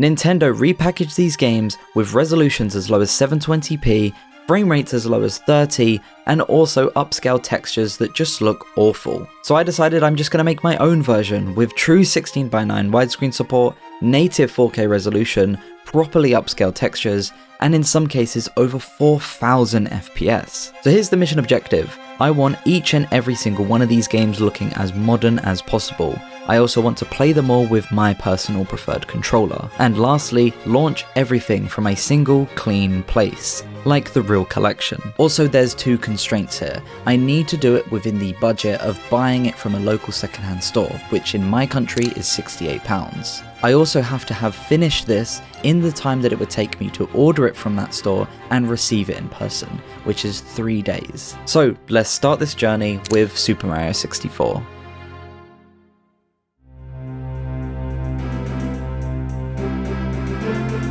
Nintendo repackaged these games with resolutions as low as 720p, frame rates as low as 30, and also upscale textures that just look awful. So I decided I'm just going to make my own version with true 16:9 widescreen support, native 4K resolution, properly upscaled textures, and in some cases over 4000 FPS. So here's the mission objective. I want each and every single one of these games looking as modern as possible. I also want to play them all with my personal preferred controller. And lastly, launch everything from a single clean place, like the real collection. Also, there's two constraints here. I need to do it within the budget of buying it from a local secondhand store, which in my country is £68. I also have to have finished this in the time that it would take me to order it from that store and receive it in person, which is 3 days. So let's start this journey with Super Mario 64.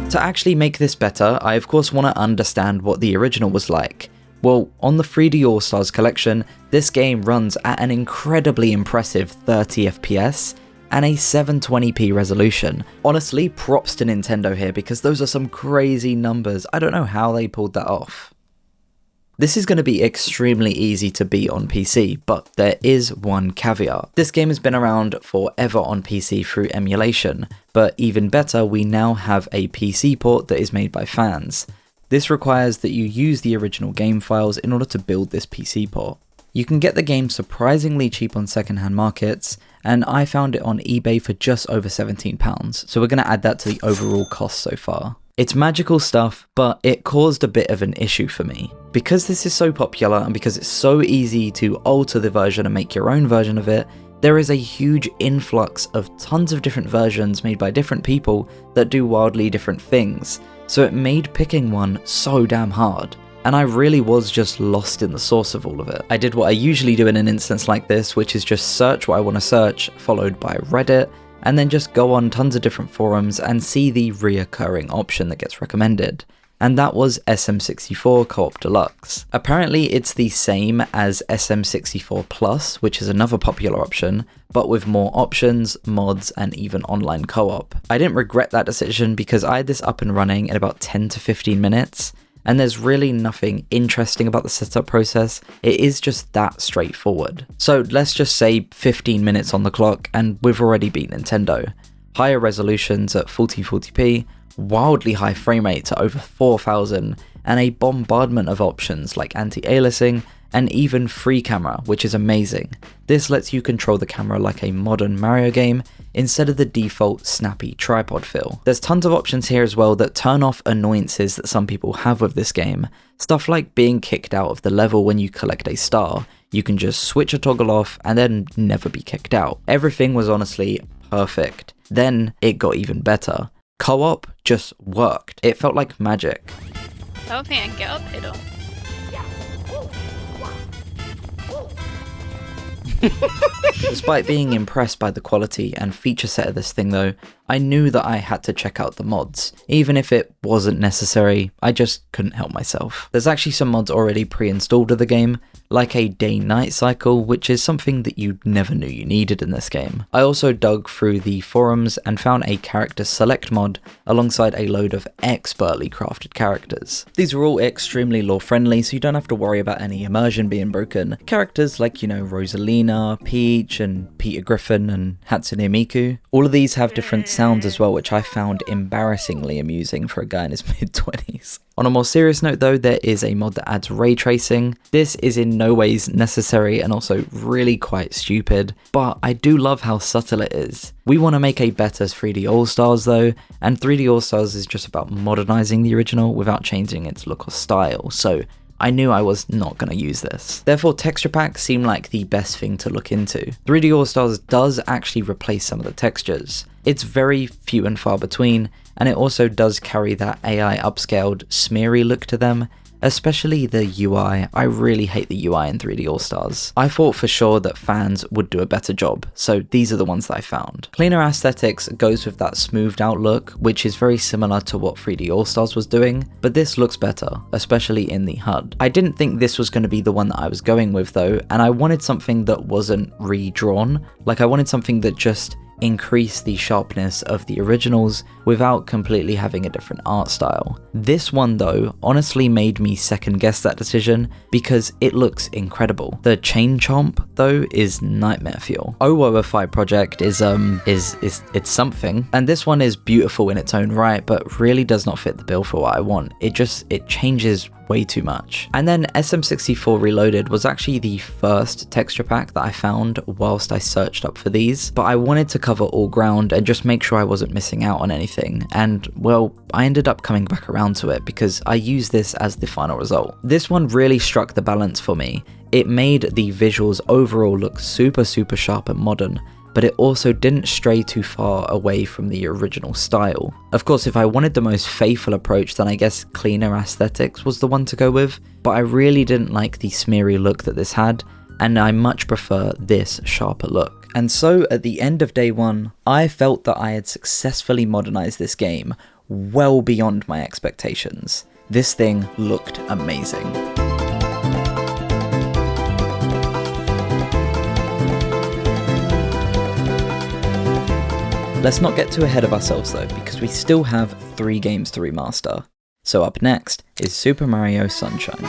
To actually make this better, I of course want to understand what the original was like. Well, on the 3D All-Stars collection, this game runs at an incredibly impressive 30 FPS and a 720p resolution. Honestly, props to Nintendo here because those are some crazy numbers. I don't know how they pulled that off. This is going to be extremely easy to beat on PC, but there is one caveat. This game has been around forever on PC through emulation, but even better, we now have a PC port that is made by fans. This requires that you use the original game files in order to build this PC port. You can get the game surprisingly cheap on secondhand markets, and I found it on eBay for just over £17, so we're going to add that to the overall cost so far. It's magical stuff, but it caused a bit of an issue for me. Because this is so popular and because it's so easy to alter the version and make your own version of it, there is a huge influx of tons of different versions made by different people that do wildly different things, so it made picking one so damn hard. And I really was just lost in the source of all of it. I did what I usually do in an instance like this, which is just search what I want to search, followed by Reddit, and then just go on tons of different forums and see the reoccurring option that gets recommended. And that was SM64 Co-op Deluxe. Apparently it's the same as SM64 Plus, which is another popular option, but with more options, mods, and even online co-op. I didn't regret that decision because I had this up and running in about 10 to 15 minutes, and there's really nothing interesting about the setup process. It is just that straightforward. So let's just say 15 minutes on the clock and we've already beat Nintendo. Higher resolutions at 1440p, wildly high frame rates at over 4000, and a bombardment of options like anti-aliasing and even free camera, which is amazing. This lets you control the camera like a modern Mario game instead of the default snappy tripod feel. There's tons of options here as well that turn off annoyances that some people have with this game. Stuff like being kicked out of the level when you collect a star. You can just switch a toggle off and then never be kicked out. Everything was honestly perfect. Then it got even better. Co-op just worked. It felt like magic. Despite being impressed by the quality and feature set of this thing though, I knew that I had to check out the mods. Even if it wasn't necessary, I just couldn't help myself. There's actually some mods already pre-installed of the game, like a day-night cycle, which is something that you never knew you needed in this game. I also dug through the forums and found a character select mod alongside a load of expertly crafted characters. These are all extremely lore-friendly, so you don't have to worry about any immersion being broken. Characters like, Rosalina, Peach, and Peter Griffin, and Hatsune Miku. All of these have different sounds as well, which I found embarrassingly amusing for a guy in his mid-20s. On a more serious note though, there is a mod that adds ray tracing. This is in no ways necessary and also really quite stupid, but I do love how subtle it is. We want to make a better 3D All-Stars though, and 3D All-Stars is just about modernizing the original without changing its look or style, so I knew I was not going to use this. Therefore, texture packs seem like the best thing to look into. 3D All-Stars does actually replace some of the textures. It's very few and far between, and it also does carry that AI upscaled, smeary look to them, especially the UI. I really hate the UI in 3D All-Stars. I thought for sure that fans would do a better job, so these are the ones that I found. Cleaner aesthetics goes with that smoothed out look, which is very similar to what 3D All-Stars was doing, but this looks better, especially in the HUD. I didn't think this was going to be the one that I was going with though, and I wanted something that wasn't redrawn. Like I wanted something that just increase the sharpness of the originals without completely having a different art style. This one though honestly made me second guess that decision because it looks incredible. The chain chomp though is nightmare fuel. OWO5 project is it's something, and this one is beautiful in its own right but really does not fit the bill for what I want. It changes way too much. And then SM64 Reloaded was actually the first texture pack that I found whilst I searched up for these, but I wanted to cover all ground and just make sure I wasn't missing out on anything, and well, I ended up coming back around to it because I used this as the final result. This one really struck the balance for me. It made the visuals overall look super sharp and modern, but it also didn't stray too far away from the original style. Of course, if I wanted the most faithful approach, then I guess cleaner aesthetics was the one to go with, but I really didn't like the smeary look that this had, and I much prefer this sharper look. And so at the end of day one, I felt that I had successfully modernized this game well beyond my expectations. This thing looked amazing. Let's not get too ahead of ourselves though, because we still have 3 games to remaster. So up next is Super Mario Sunshine.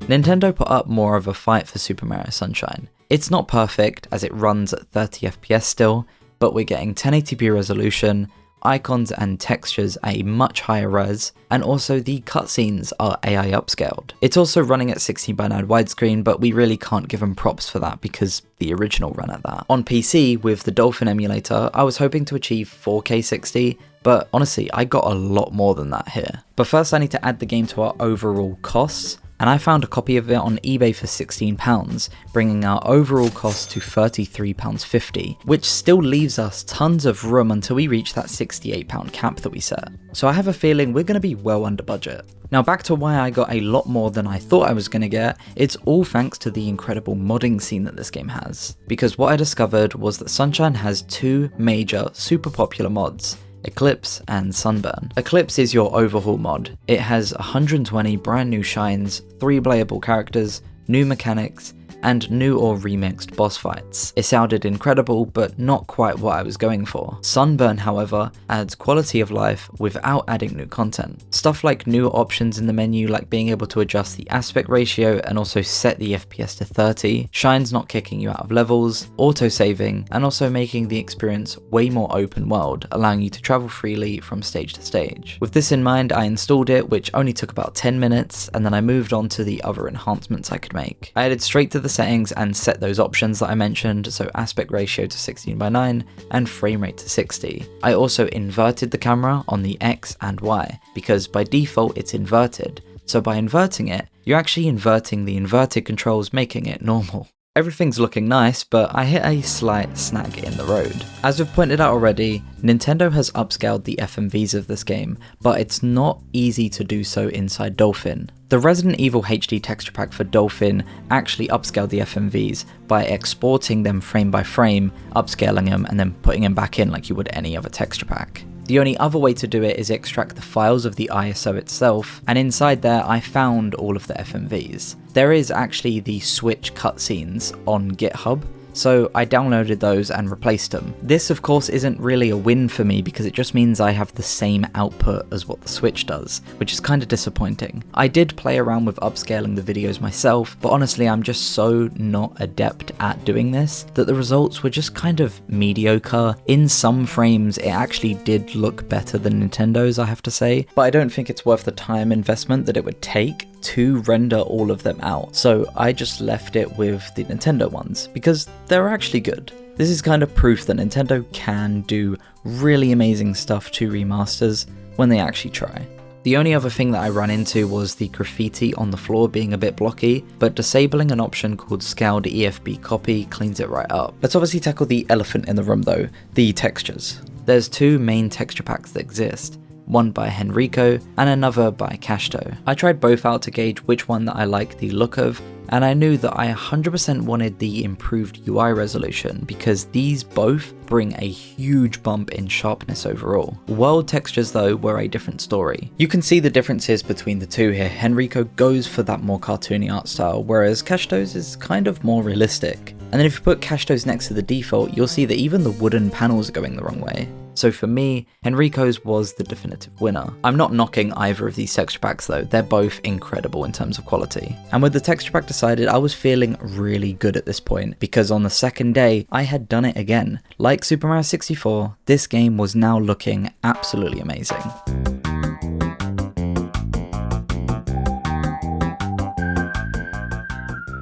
Nintendo put up more of a fight for Super Mario Sunshine. It's not perfect as it runs at 30 FPS still, but we're getting 1080p resolution, icons and textures at a much higher res, and also the cutscenes are AI upscaled. It's also running at 16:9 widescreen, but we really can't give them props for that because the original ran at that. On PC, with the Dolphin emulator, I was hoping to achieve 4K 60, but honestly, I got a lot more than that here. But first I need to add the game to our overall costs, and I found a copy of it on eBay for £16, bringing our overall cost to £33.50, which still leaves us tons of room until we reach that £68 cap that we set. So I have a feeling we're going to be well under budget. Now back to why I got a lot more than I thought I was going to get, it's all thanks to the incredible modding scene that this game has. Because what I discovered was that Sunshine has 2 major super popular mods, Eclipse and Sunburn. Eclipse is your overhaul mod. It has 120 brand new shines, 3 playable characters, new mechanics, and new or remixed boss fights. It sounded incredible, but not quite what I was going for. Sunburn, however, adds quality of life without adding new content. Stuff like new options in the menu, like being able to adjust the aspect ratio and also set the FPS to 30, shines not kicking you out of levels, auto-saving, and also making the experience way more open world, allowing you to travel freely from stage to stage. With this in mind, I installed it, which only took about 10 minutes, and then I moved on to the other enhancements I could make. I added straight to the settings and set those options that I mentioned, so aspect ratio to 16:9 and frame rate to 60. I also inverted the camera on the X and Y, because by default it's inverted, so by inverting it, you're actually inverting the inverted controls, making it normal. Everything's looking nice, but I hit a slight snag in the road. As we've pointed out already, Nintendo has upscaled the FMVs of this game, but it's not easy to do so inside Dolphin. The Resident Evil HD texture pack for Dolphin actually upscaled the FMVs by exporting them frame by frame, upscaling them, and then putting them back in like you would any other texture pack. The only other way to do it is extract the files of the ISO itself, and inside there I found all of the FMVs. There is actually the Switch cutscenes on GitHub, so I downloaded those and replaced them. This of course isn't really a win for me because it just means I have the same output as what the Switch does, which is kind of disappointing. I did play around with upscaling the videos myself, but honestly I'm just so not adept at doing this that the results were just kind of mediocre. In some frames it actually did look better than Nintendo's, I have to say, but I don't think it's worth the time investment that it would take to render all of them out, so I just left it with the Nintendo ones because they're actually good. This is kind of proof that Nintendo can do really amazing stuff to remasters when they actually try. The only other thing that I ran into was the graffiti on the floor being a bit blocky, but disabling an option called Scaled EFB Copy cleans it right up. Let's obviously tackle the elephant in the room though, the textures. There's 2 main texture packs that exist, one by Henrico and another by Cashto. I tried both out to gauge which one that I liked the look of, and I knew that I 100% wanted the improved UI resolution because these both bring a huge bump in sharpness overall. World textures though were a different story. You can see the differences between the 2 here. Henrico goes for that more cartoony art style, whereas Cashto's is kind of more realistic. And then if you put cachtos next to the default, you'll see that even the wooden panels are going the wrong way. So for me, Henrico's was the definitive winner. I'm not knocking either of these texture packs though, they're both incredible in terms of quality. And with the texture pack decided, I was feeling really good at this point, because on the second day, I had done it again. Like Super Mario 64, this game was now looking absolutely amazing.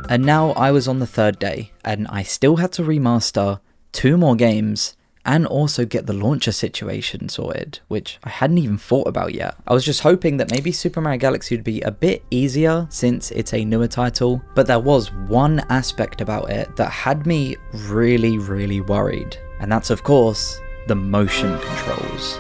And now I was on the third day, and I still had to remaster 2 more games, and also get the launcher situation sorted, which I hadn't even thought about yet. I was just hoping that maybe Super Mario Galaxy would be a bit easier since it's a newer title, but there was one aspect about it that had me really worried, and that's of course the motion controls.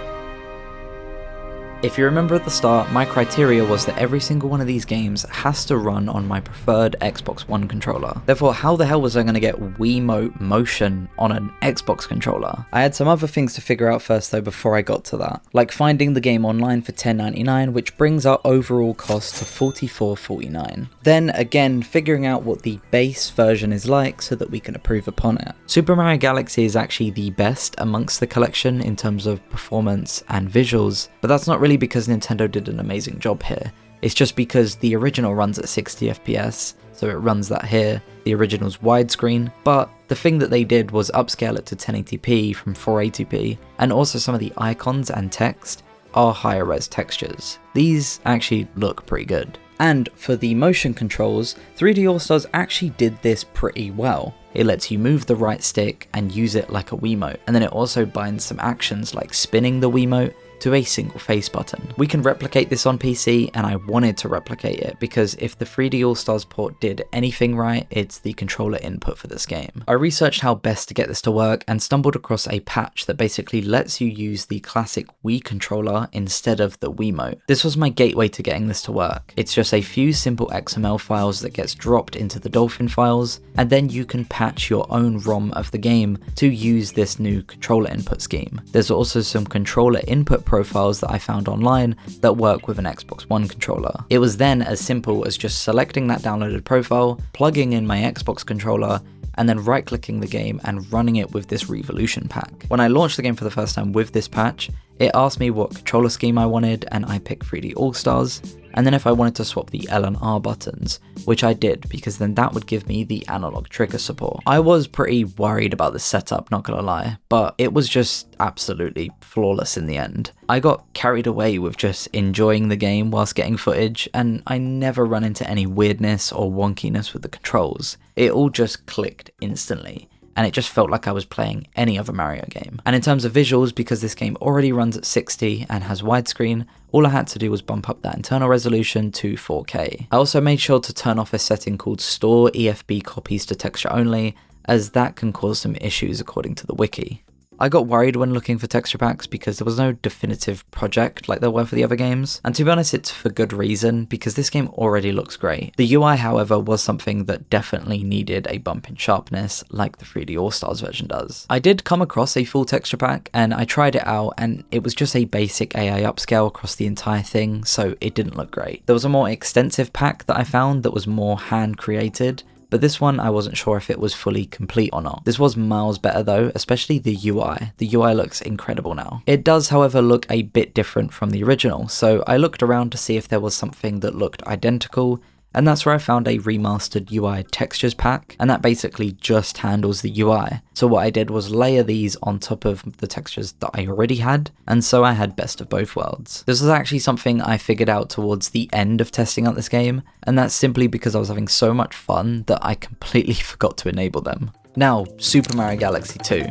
If you remember at the start, my criteria was that every single one of these games has to run on my preferred Xbox One controller. Therefore, how the hell was I going to get Wiimote motion on an Xbox controller? I had some other things to figure out first though before I got to that, like finding the game online for $10.99, which brings our overall cost to $44.49. Then again, figuring out what the base version is like so that we can improve upon it. Super Mario Galaxy is actually the best amongst the collection in terms of performance and visuals, but that's not really because Nintendo did an amazing job here. It's just because the original runs at 60 FPS, so it runs that here. The original's widescreen, but the thing that they did was upscale it to 1080p from 480p, and also some of the icons and text are higher res textures. These actually look pretty good. And for the motion controls, 3D All-Stars actually did this pretty well. It lets you move the right stick and use it like a Wiimote, and then it also binds some actions like spinning the Wiimote to a single face button. We can replicate this on PC, and I wanted to replicate it because if the 3D All-Stars port did anything right, it's the controller input for this game. I researched how best to get this to work and stumbled across a patch that basically lets you use the classic Wii controller instead of the Wiimote. This was my gateway to getting this to work. It's just a few simple XML files that gets dropped into the Dolphin files, and then you can patch your own ROM of the game to use this new controller input scheme. There's also some controller input profiles that I found online that work with an Xbox One controller. It was then as simple as just selecting that downloaded profile, plugging in my Xbox controller, and then right-clicking the game and running it with this Revolution pack. When I launched the game for the first time with this patch, it asked me what controller scheme I wanted, and I picked 3D All-Stars, and then if I wanted to swap the L and R buttons, which I did because then that would give me the analog trigger support. I was pretty worried about the setup, not gonna lie, but it was just absolutely flawless in the end. I got carried away with just enjoying the game whilst getting footage, and I never run into any weirdness or wonkiness with the controls. It all just clicked instantly, and it just felt like I was playing any other Mario game. And in terms of visuals, because this game already runs at 60 and has widescreen, all I had to do was bump up that internal resolution to 4K. I also made sure to turn off a setting called Store EFB Copies to Texture Only, as that can cause some issues according to the wiki. I got worried when looking for texture packs because there was no definitive project like there were for the other games, and to be honest it's for good reason because this game already looks great. The UI however was something that definitely needed a bump in sharpness like the 3D All-Stars version does. I did come across a full texture pack and I tried it out, and it was just a basic AI upscale across the entire thing, so it didn't look great. There was a more extensive pack that I found that was more hand created, but this one I wasn't sure if it was fully complete or not. This was miles better though, especially the UI. The UI looks incredible now. It does however look a bit different from the original, so I looked around to see if there was something that looked identical, and that's where I found a remastered UI textures pack, and that basically just handles the UI. So what I did was layer these on top of the textures that I already had, and so I had best of both worlds. This was actually something I figured out towards the end of testing out this game, and that's simply because I was having so much fun that I completely forgot to enable them. Now, Super Mario Galaxy 2.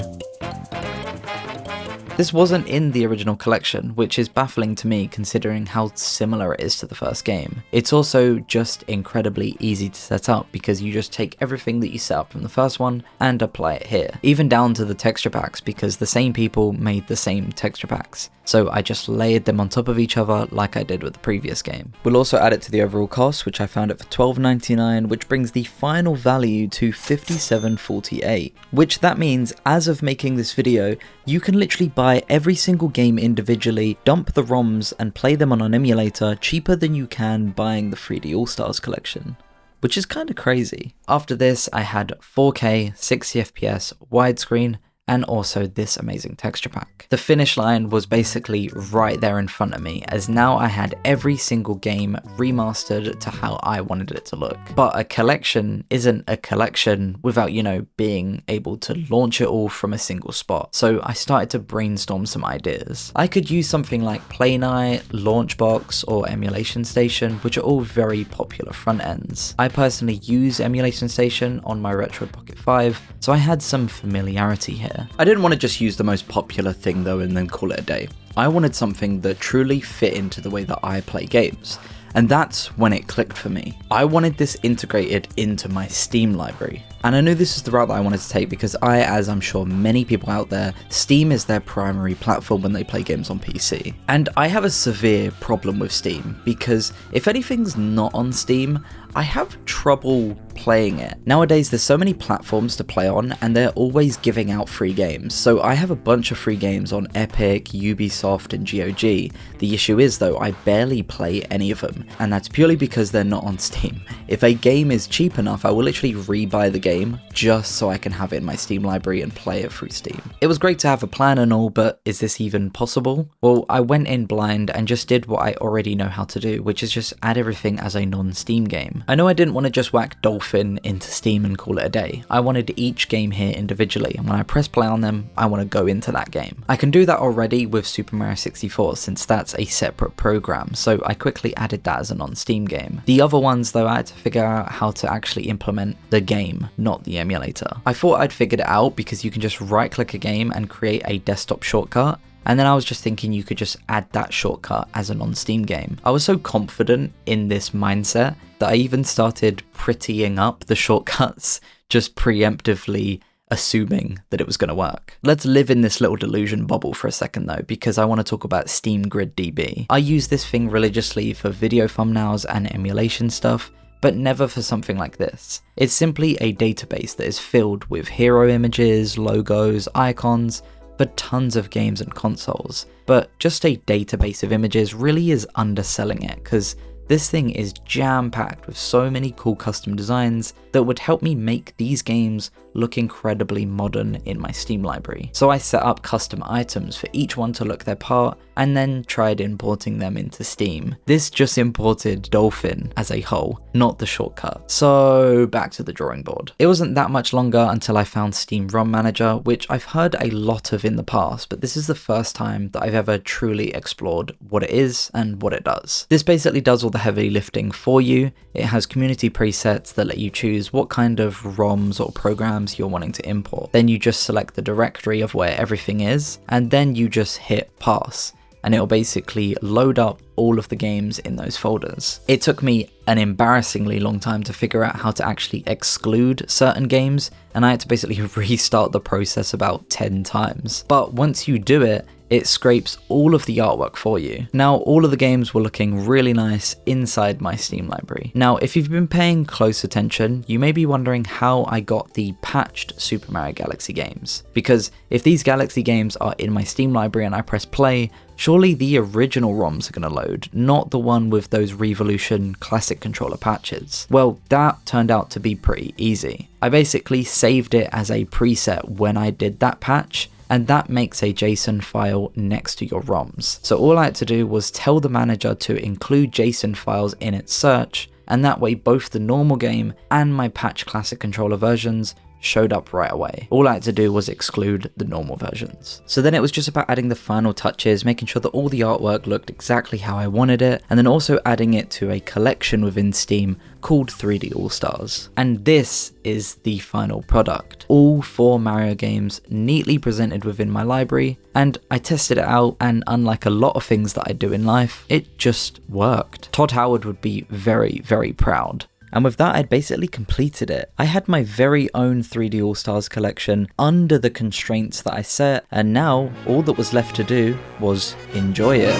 This wasn't in the original collection, which is baffling to me considering how similar it is to the first game. It's also just incredibly easy to set up because you just take everything that you set up from the first one and apply it here. Even down to the texture packs, because the same people made the same texture packs. So I just layered them on top of each other like I did with the previous game. We'll also add it to the overall cost, which I found it for $12.99, which brings the final value to $57.48. Which that means, as of making this video, you can literally buy every single game individually, dump the ROMs and play them on an emulator cheaper than you can buying the 3D All-Stars collection. which is kind of crazy. After this, I had 4K, 60 FPS, widescreen, and also this amazing texture pack. The finish line was basically right there in front of me, as now I had every single game remastered to how I wanted it to look. But a collection isn't a collection without, being able to launch it all from a single spot. So I started to brainstorm some ideas. I could use something like Playnite, Launchbox, or Emulation Station, which are all very popular front ends. I personally use Emulation Station on my Retro Pocket 5, so I had some familiarity here. I didn't want to just use the most popular thing though and then call it a day. I wanted something that truly fit into the way that I play games. And that's when it clicked for me. I wanted this integrated into my Steam library. And I knew this is the route that I wanted to take because as I'm sure many people out there, Steam is their primary platform when they play games on PC. And I have a severe problem with Steam because if anything's not on Steam, I have trouble playing it. Nowadays, there's so many platforms to play on and they're always giving out free games. So I have a bunch of free games on Epic, Ubisoft, and GOG. The issue is though, I barely play any of them. And that's purely because they're not on Steam. If a game is cheap enough, I will literally rebuy the game just so I can have it in my Steam library and play it through Steam. It was great to have a plan and all, but is this even possible? Well, I went in blind and just did what I already know how to do, which is just add everything as a non-Steam game. I know I didn't want to just whack Dolphin into Steam and call it a day. I wanted each game here individually, and when I press play on them, I want to go into that game. I can do that already with Super Mario 64 since that's a separate program, so I quickly added that as a non-Steam game. The other ones though, I had to figure out how to actually implement the game, not the emulator. I thought I'd figured it out because you can just right click a game and create a desktop shortcut. And then I was just thinking you could just add that shortcut as a non-Steam game. I was so confident in this mindset that I even started prettying up the shortcuts, just preemptively assuming that it was going to work. Let's live in this little delusion bubble for a second though, because I want to talk about Steam Grid DB. I use this thing religiously for video thumbnails and emulation stuff, but never for something like this. It's simply a database that is filled with hero images, logos, icons, for tons of games and consoles. But just a database of images really is underselling it, because this thing is jam-packed with so many cool custom designs that would help me make these games look incredibly modern in my Steam library. So I set up custom items for each one to look their part, and then tried importing them into Steam. This just imported Dolphin as a whole, not the shortcut. So back to the drawing board. It wasn't that much longer until I found Steam ROM Manager, which I've heard a lot of in the past, but this is the first time that I've ever truly explored what it is and what it does. This basically does all the heavy lifting for you. It has community presets that let you choose what kind of ROMs or programs you're wanting to import. Then you just select the directory of where everything is, and then you just hit pass, and it'll basically load up all of the games in those folders. It took me an embarrassingly long time to figure out how to actually exclude certain games, and I had to basically restart the process about 10 times. But once you do it, it scrapes all of the artwork for you. Now, all of the games were looking really nice inside my Steam library. Now, if you've been paying close attention, you may be wondering how I got the patched Super Mario Galaxy games. Because if these Galaxy games are in my Steam library and I press play, surely the original ROMs are going to load, not the one with those Revolution Classic Controller patches. Well, that turned out to be pretty easy. I basically saved it as a preset when I did that patch, and that makes a JSON file next to your ROMs. So all I had to do was tell the manager to include JSON files in its search, and that way both the normal game and my patch classic controller versions showed up right away. All I had to do was exclude the normal versions. So then it was just about adding the final touches, making sure that all the artwork looked exactly how I wanted it, and then also adding it to a collection within Steam called 3D All-Stars. And this is the final product. All 4 Mario games neatly presented within my library, and I tested it out, and unlike a lot of things that I do in life, it just worked. Todd Howard would be very, very proud. And with that, I'd basically completed it. I had my very own 3D All-Stars collection under the constraints that I set, and now all that was left to do was enjoy it.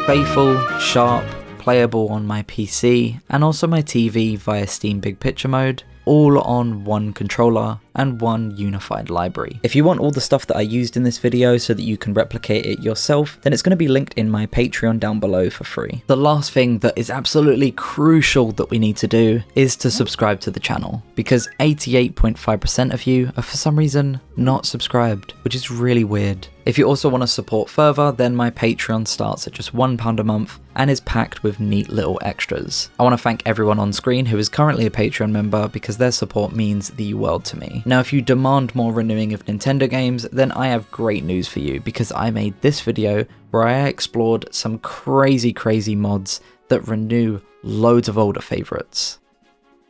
Faithful, sharp, playable on my PC, and also my TV via Steam Big Picture mode. all on one controller and one unified library. If you want all the stuff that I used in this video so that you can replicate it yourself, then it's going to be linked in my Patreon down below for free. The last thing that is absolutely crucial that we need to do is to subscribe to the channel, because 88.5% of you are for some reason not subscribed, which is really weird. If you also want to support further, then my Patreon starts at just £1 a month and is packed with neat little extras. I want to thank everyone on screen who is currently a Patreon member, because their support means the world to me. Now, if you demand more renewing of Nintendo games, then I have great news for you, because I made this video where I explored some crazy mods that renew loads of older favourites.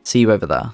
See you over there.